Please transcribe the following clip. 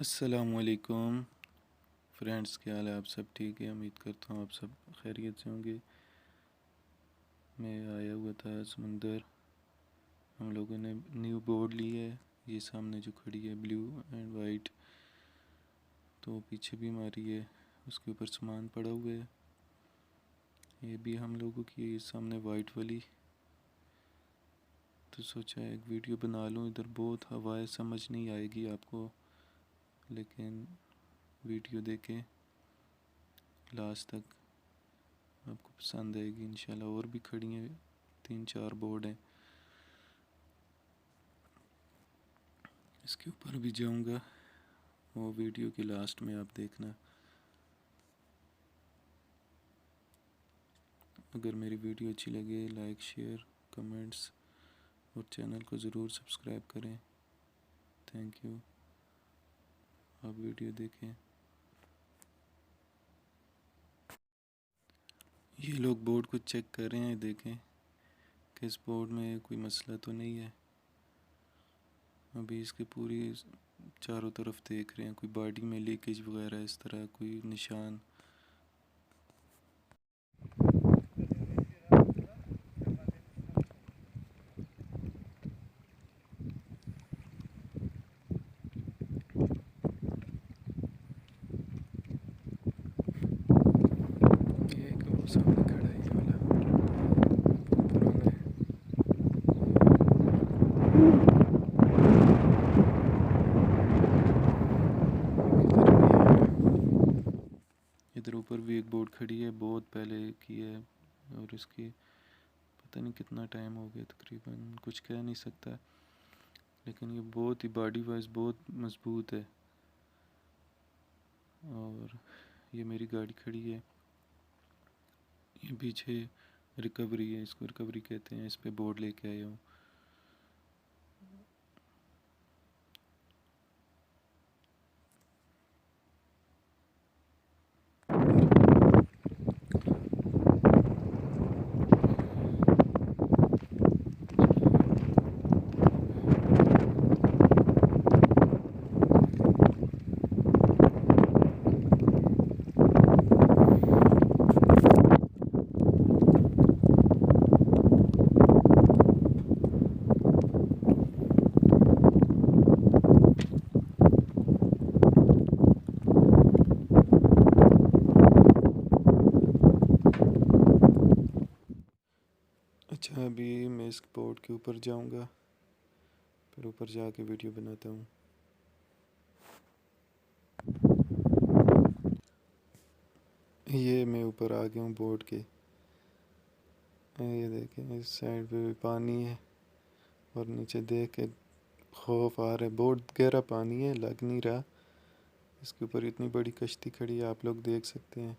अस्सलामुअलैकुम फ्रेंड्स, क्या हाल है? आप सब ठीक है? उम्मीद करता हूँ आप सब खैरियत से होंगे। मैं आया हुआ था समंदर। हम लोगों ने न्यू बोर्ड ली है, ये सामने जो खड़ी है ब्लू एंड वाइट, तो पीछे भी हमारी है, उसके ऊपर सामान पड़ा हुआ है। ये भी हम लोगों की है, सामने वाइट वाली। तो सोचा एक वीडियो बना लूँ। इधर बहुत हवा है, समझ नहीं आएगी आपको, लेकिन वीडियो देखें लास्ट तक, आपको पसंद आएगी इंशाल्लाह। और भी खड़ी हैं, 3-4 बोर्ड हैं। इसके ऊपर भी जाऊंगा, वो वीडियो के लास्ट में आप देखना। अगर मेरी वीडियो अच्छी लगे, लाइक शेयर कमेंट्स और चैनल को ज़रूर सब्सक्राइब करें। Thank you. आप वीडियो देखें। ये लोग बोर्ड को चेक कर रहे हैं, देखें कि इस बोर्ड में कोई मसला तो नहीं है। अभी इसके पूरी चारों तरफ देख रहे हैं, कोई बॉडी में लीकेज वगैरह इस तरह कोई निशान। ये एक वो सामने खड़ा है, ये वाला बहुत पुराना है। किधर भी है। इधर ऊपर भी एक बोर्ड खड़ी है, बहुत पहले की है, और इसकी पता नहीं कितना टाइम हो गया, तकरीबन कुछ कह नहीं सकता, लेकिन ये बहुत ही बॉडी वाइज बहुत मजबूत है। और ये मेरी गाड़ी खड़ी है, ये पीछे रिकवरी है, इसको रिकवरी कहते हैं। इस पे बोर्ड लेके आया हूँ। अच्छा, अभी मैं इस बोर्ड के ऊपर जाऊँगा, फिर ऊपर जाके वीडियो बनाता हूँ। ये मैं ऊपर आ गया हूँ बोर्ड के। ये देखें, इस साइड पे भी पानी है, और नीचे देख के खौफ आ रहा है। बोर्ड गहरा पानी है, लग नहीं रहा। इसके ऊपर इतनी बड़ी कश्ती खड़ी है, आप लोग देख सकते हैं।